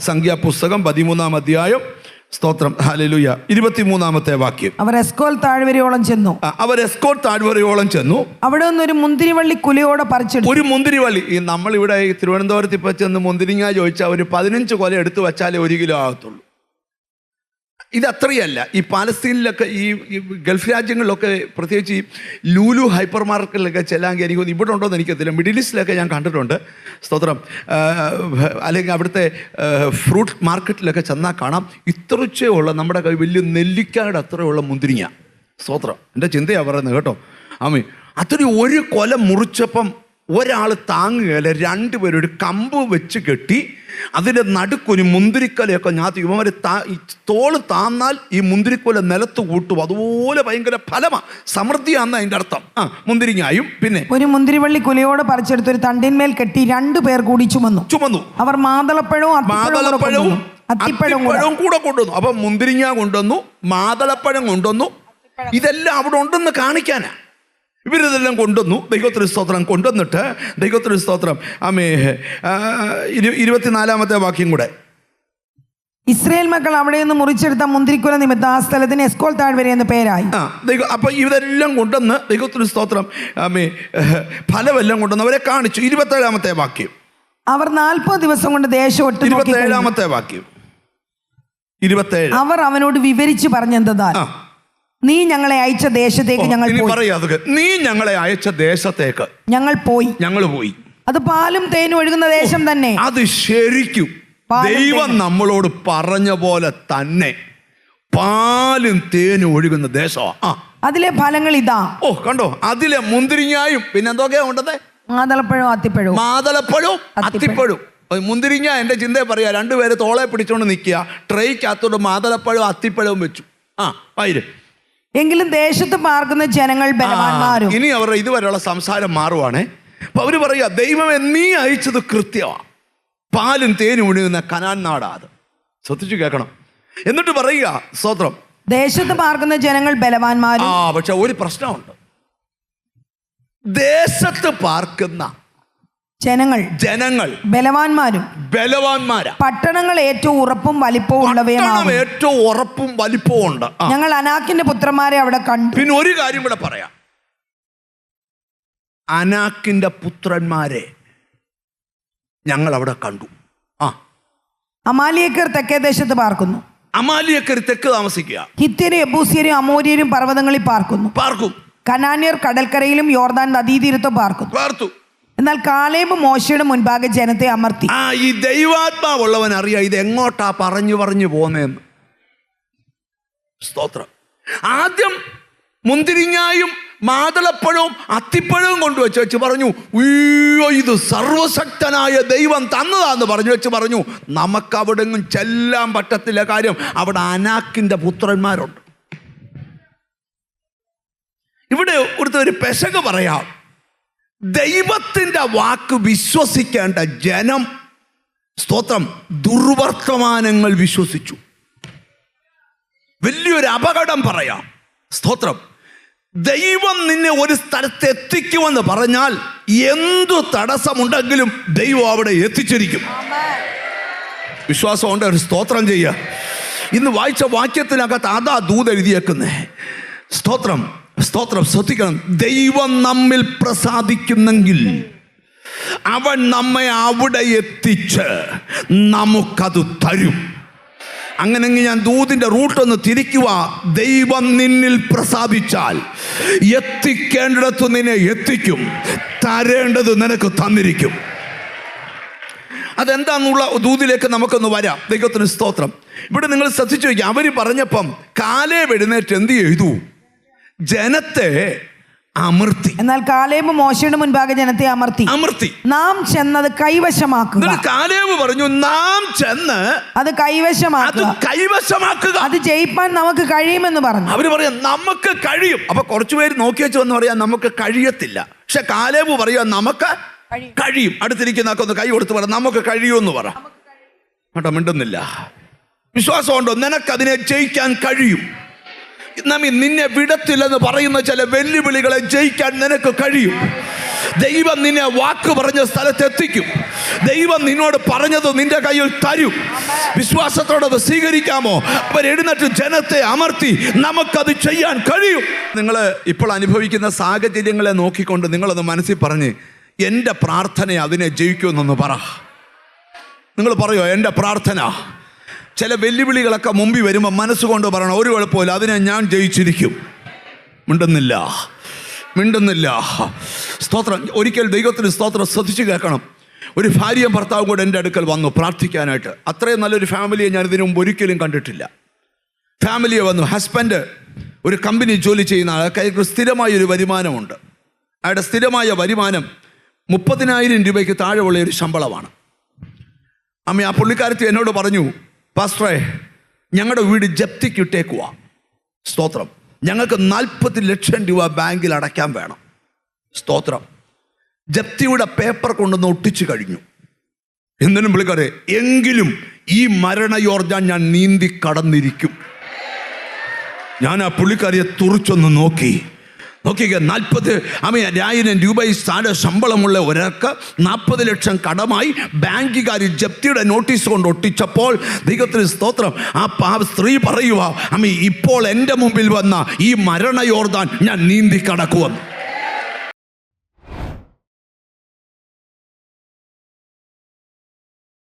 സംഖ്യാപുസ്തകം 13-ാം അധ്യായം. സ്തോത്രം, ഹല്ലേലൂയ. 23-ാമത്തെ വാക്യം. അവർ എസ്കോൽ താഴ്വരയോളം ചെന്നു. അവിടെ നിന്ന് ഒരു മുന്തിരിവള്ളി കുലയോടെ പറിച്ചെടുത്തു. ഒരു മുന്തിരിവള്ളി. നമ്മളിവിടെ തിരുവനന്തപുരത്ത് ഇപ്പൊ ചെന്ന് മുന്തിരിങ്ങ ചോദിച്ചാൽ ഒരു 15 കൊല എടുത്തു വെച്ചാലേ 1 കിലോ ആകത്തുള്ളൂ. ഇതത്രയല്ല. ഈ പാലസ്തീനിലൊക്കെ, ഈ ഗൾഫ് രാജ്യങ്ങളിലൊക്കെ, പ്രത്യേകിച്ച് ഈ ലൂലു ഹൈപ്പർ മാർക്കറ്റിലൊക്കെ ചെല്ലാമെങ്കിൽ എനിക്ക് ഇവിടെ ഉണ്ടോ എന്ന് എനിക്കറിയില്ല. മിഡിൽ ഈസ്റ്റിലൊക്കെ ഞാൻ കണ്ടിട്ടുണ്ട്. സ്തോത്രം. അല്ലെങ്കിൽ അവിടുത്തെ ഫ്രൂട്ട് മാർക്കറ്റിലൊക്കെ ചെന്നാൽ കാണാം ഇത്രച്ചേ ഉള്ള, നമ്മുടെ കൈ വലിയ നെല്ലിക്കായുടെ അത്രയുള്ള മുന്തിരിങ്ങ. സ്തോത്രം. എൻ്റെ ചിന്തയാണ് പറയുന്നത് കേട്ടോ. ആമീൻ. അത്രയും ഒരു കൊല മുറിച്ചപ്പം ഒരാൾ താങ്ങുകയല്ല, 2 പേര് ഒരു കമ്പ് വെച്ച് കെട്ടി അതിൻ്റെ നടുക്കൊരു മുന്തിരിക്കൊലയൊക്കെ ഞാത്തി. ഇവന്മാർ തോള് താന്നാൽ ഈ മുന്തിരിക്കൊല നിലത്ത് കൂട്ടും. അതുപോലെ ഭയങ്കര ഫലമാണ്, സമൃദ്ധിയാണെന്ന് അതിൻ്റെ അർത്ഥം. മുന്തിരിങ്ങായും പിന്നെ ഒരു മുന്തിരിവള്ളി കുലയോടെ പറിച്ചെടുത്ത് ഒരു തണ്ടിന്മേൽ കെട്ടി 2 പേർ കൂടി ചുമന്നു. അവർ മാതളപ്പഴവും അത്തിപ്പഴവും കൂടെ കൊണ്ടുവന്നു. അപ്പം മുന്തിരിങ്ങ കൊണ്ടുവന്നു, മാതളപ്പഴം കൊണ്ടുവന്നു. ഇതെല്ലാം അവിടെ ഉണ്ടെന്ന് കാണിക്കാനാ ഇവരിതെല്ലാം കൊണ്ടുവന്നു. ദൈവത്തിന് സ്തോത്രം. കൊണ്ടുവന്നിട്ട് ദൈവത്തിന് സ്തോത്രം. ആമേ. 24-ാമത്തെ വാക്യം കൂടെ. ഇസ്രായേൽ മക്കൾ അവിടെ നിന്ന് മുറിച്ചെടുത്ത മുന്തിരിക്കുല നിമിത്തം ആ സ്ഥലത്തിന് എസ്കോൽ താഴ്വര എന്ന് പേരായി. അപ്പൊ ഇതെല്ലാം കൊണ്ടുവന്ന് ദൈവത്തിന് സ്തോത്രം. ആമേ. ഫലമെല്ലാം കൊണ്ടുവന്ന് അവരെ കാണിച്ചു. 27-ാമത്തെ വാക്യം. അവർ 40 ദിവസം കൊണ്ട് ദേശം ഒട്ടു. 27-ാമത്തെ വാക്യം. 27. അവർ അവനോട് വിവരിച്ചു പറഞ്ഞെന്താ, നീ ഞങ്ങളെ അയച്ച ദേശത്തേക്ക് ഞങ്ങൾ പോയി. അത് പാലും തേനും ഒഴുകുന്ന ദേശം തന്നെ. അത് ശരിക്കും ദൈവം നമ്മളോട് പറഞ്ഞ പോലെ തന്നെ പാലും തേനും ഒഴുകുന്ന ദേശമാണ്. അതിലെ ഫലങ്ങൾ ഇതാ. കണ്ടോ, അതിലെ മുന്തിരിങ്ങായും പിന്നെ എന്തൊക്കെയാ ഉണ്ടത്? മാതളപ്പഴവും അത്തിപ്പഴവും. മുന്തിരിങ്ങ എൻ്റെ ചിന്തയെ പറയാ, 2 പേര് തോളെ പിടിച്ചോണ്ട് നിൽക്കുക, ട്രെയ്ക്കകത്തോട് മാതളപ്പഴവും അത്തിപ്പഴവും വെച്ചു. പൈര്. എങ്കിലും ദേശത്ത് പാർക്കുന്ന ജനങ്ങൾ ബലവാന്മാരും. ഇനി അവരുടെ ഇതുവരെയുള്ള സംസാരം മാറുവാണേ. അപ്പൊ അവര് പറയാ, ദൈവമേ നീ അയച്ചത് കൃത്യമാണ്, പാലും തേനും ഒഴുകുന്ന കനാൻ നാടാ അത്. ശ്രദ്ധിച്ചു കേൾക്കണം. എന്നിട്ട് പറയുക, സ്തോത്രം, ദേശത്ത് പാർക്കുന്ന ജനങ്ങൾ ബലവാന്മാരും. പക്ഷെ ഒരു പ്രശ്നമുണ്ട്. ദേശത്ത് പാർക്കുന്ന ജനങ്ങൾ ബലവാന്മാരാ. പട്ടണങ്ങൾ ഏറ്റവും ഉറപ്പും വലിപ്പവും ഉള്ളവയാണ്. ഏറ്റവും ഉറപ്പും വലിപ്പവും ഉണ്ട്. ഞങ്ങൾ അനാക്കിന്റെ പുത്രന്മാരെ അവിടെ കണ്ടു. പിന്നെ ഒരു കാര്യം കൂടെ പറയാം. അനാക്കിന്റെ പുത്രന്മാരെ ഞങ്ങൾ അവിടെ കണ്ടു. അമാലിയക്കർ തെക്കേ ദേശത്ത് പാർക്കുന്നു. അമാലിയക്കർ തെക്ക് താമസിക്കുക. ഹിത്യരും യെബൂസ്യരും അമോര്യരും പർവ്വതങ്ങളിൽ പാർക്കും. കനാന്യർ കടൽക്കരയിലും യോർദാൻ നദീതീരത്തും പാർത്തു. എന്നാൽ കാലേബ് മോശയുടെ മുൻപാകെ ജനത്തെ അമർത്തി. ഈ ദൈവാത്മാവുള്ളവൻ അറിയാം ഇത് എങ്ങോട്ടാ പറഞ്ഞു പോന്നേന്ന്. സ്തോത്രം. ആദ്യം മുന്തിരിങ്ങായും മാതളപ്പഴവും അത്തിപ്പഴവും കൊണ്ടുവച്ച് പറഞ്ഞു, അയ്യോ ഇത് സർവശക്തനായ ദൈവം തന്നതാന്ന് പറഞ്ഞു നമുക്കവിടെങ്ങും ചെല്ലാൻ പറ്റത്തില്ല. കാര്യം അവിടെ അനാക്കിന്റെ പുത്രന്മാരുണ്ട്. ഇവിടെ ഒരു പെശക് പറയാം. ദൈവത്തിന്റെ വാക്ക് വിശ്വസിക്കേണ്ട ജനം, സ്തോത്രം, ദുർവർത്തമാനങ്ങൾ വിശ്വസിച്ചു. വലിയൊരു അപകടം പറയാം. സ്തോത്രം. ദൈവം നിന്നെ ഒരു സ്ഥലത്ത് എത്തിക്കുമെന്ന് പറഞ്ഞാൽ എന്തു തടസ്സമുണ്ടെങ്കിലും ദൈവം അവിടെ എത്തിച്ചിരിക്കും. വിശ്വാസം കൊണ്ട് ഒരു സ്തോത്രം ചെയ്യുക. ഇന്ന് വായിച്ച വാക്യത്തിനകത്ത് അതാ ദൂത് എഴുതിയേക്കുന്നേ. സ്തോത്രം. ശ്രദ്ധിക്കണം. ദൈവം നമ്മിൽ പ്രസാദിക്കുന്നെങ്കിൽ അവൻ നമ്മെ അവിടെ എത്തിച്ച് നമുക്കത് തരും. അങ്ങനെങ്കിൽ ഞാൻ ദൂതിൻ്റെ റൂട്ടൊന്ന് തിരിക്കുക. ദൈവം നിന്നിൽ പ്രസാദിച്ചാൽ എത്തിക്കേണ്ടിടത്ത് നിന്നെ എത്തിക്കും, തരേണ്ടത് നിനക്ക് തന്നിരിക്കും. അതെന്താന്നുള്ള ദൂതിലേക്ക് നമുക്കൊന്ന് വരാം. ദൈവത്തിന് സ്തോത്രം. ഇവിടെ നിങ്ങൾ ശ്രദ്ധിച്ചു നോക്കി. അവർ പറഞ്ഞപ്പം കാലേബ് എഴുന്നേറ്റ് എന്ത് ചെയ്തു? ജനത്തെ അമർത്തി. എന്നാൽ കാലേബ് മോശയുടെ മുൻപാകെ ജനത്തെ അമർത്തി. നാം ചെന്നത് കൈവശമാക്കുക. കാലേബ് പറഞ്ഞു, നാം ചെന്ന് അത് കൈവശമാക്കുക. അത് ജയിപ്പാൻ നമുക്ക് കഴിയുമെന്ന് പറഞ്ഞു. അവര് പറയാം നമുക്ക് കഴിയും. അപ്പൊ കുറച്ചുപേര് നോക്കി വെച്ചു എന്ന് പറയാം നമുക്ക് കഴിയത്തില്ല. പക്ഷെ കാലേബ് പറയാ നമുക്ക് കഴിയും. അടുത്തിരിക്കുന്ന ഒന്ന് കൈ കൊടുത്ത് പറ, നമുക്ക് കഴിയുമെന്ന് പറ. കേട്ടോ, മിണ്ടുന്നില്ല. വിശ്വാസമുണ്ടോ? നിനക്കതിനെ ജയിക്കാൻ കഴിയും. നിന്നെ വിടത്തില്ലെന്ന് പറയുന്ന ചില വെല്ലുവിളികളെ ജയിക്കാൻ നിനക്ക് കഴിയും. ദൈവം നിന്നെ വാക്ക് പറഞ്ഞ സ്ഥലത്ത് എത്തിക്കും. ദൈവം നിന്നോട് പറഞ്ഞത് നിന്റെ കയ്യിൽ തരും. വിശ്വാസത്തോടെ അത് സ്വീകരിക്കാമോ? അവർ എഴുന്നേറ്റ് ജനത്തെ അമർത്തി നമുക്കത് ചെയ്യാൻ കഴിയും. നിങ്ങൾ ഇപ്പോൾ അനുഭവിക്കുന്ന സാഹചര്യങ്ങളെ നോക്കിക്കൊണ്ട് നിങ്ങളൊന്ന് മനസ്സിൽ പറഞ്ഞ് എൻ്റെ പ്രാർത്ഥന അതിനെ ജയിക്കുമെന്നൊന്ന് പറ. നിങ്ങൾ പറയോ എൻ്റെ പ്രാർത്ഥന? ചില വെല്ലുവിളികളൊക്കെ മുമ്പിൽ വരുമ്പോൾ മനസ്സുകൊണ്ട് പറയണം, ഒരു കുഴപ്പമില്ല, അതിനെ ഞാൻ ജയിച്ചിരിക്കും. മിണ്ടുന്നില്ല. സ്തോത്രം. ഒരിക്കൽ ദൈവത്തിന് സ്തോത്രം ശ്രദ്ധിച്ച് കേൾക്കണം. ഒരു ഭാര്യയും ഭർത്താവും കൂടെ എൻ്റെ അടുക്കൽ വന്നു പ്രാർത്ഥിക്കാനായിട്ട്. അത്രയും നല്ലൊരു ഫാമിലിയെ ഞാൻ ഇതിനു മുമ്പ് ഒരിക്കലും കണ്ടിട്ടില്ല. ഫാമിലിയെ വന്നു. ഹസ്ബൻഡ് ഒരു കമ്പനി ജോലി ചെയ്യുന്ന ആൾക്ക് സ്ഥിരമായൊരു വരുമാനമുണ്ട്. അയാളുടെ സ്ഥിരമായ വരുമാനം 30,000 രൂപയ്ക്ക് താഴെയുള്ള ഒരു ശമ്പളമാണ്. അമ്മ ആ പുള്ളിക്കാരത്തി എന്നോട് പറഞ്ഞു, പാസ്റ്ററെ, ഞങ്ങളുടെ വീട് ജപ്തിക്ക് ഇട്ടേക്കുക. സ്തോത്രം. ഞങ്ങൾക്ക് 40 ലക്ഷം രൂപ ബാങ്കിൽ അടയ്ക്കാൻ വേണം. സ്തോത്രം. ജപ്തിയുടെ പേപ്പർ കൊണ്ടുവന്ന് ഒട്ടിച്ചു കഴിഞ്ഞു. എന്നിട്ടും പുള്ളിക്കാരെ, എങ്കിലും ഈ മരണയോർജാൻ ഞാൻ നീന്തി കടന്നിരിക്കും. ഞാൻ ആ പുള്ളിക്കാരിയെ തുറിച്ചൊന്ന് നോക്കിക്കുക. 40,000 രൂപ ശമ്പളമുള്ള ഒരാൾക്ക് 40 ലക്ഷം കടമായി ബാങ്കുകാർ ജപ്തിയുടെ നോട്ടീസ് കൊണ്ട് ഒട്ടിച്ചപ്പോൾ ദൈവത്തിന് സ്തോത്രം, ആ സ്ത്രീ പറയുക, ഇപ്പോൾ എൻ്റെ മുമ്പിൽ വന്ന ഈ മരണയോർദാൻ ഞാൻ നീന്തി കടക്കുമെന്ന്.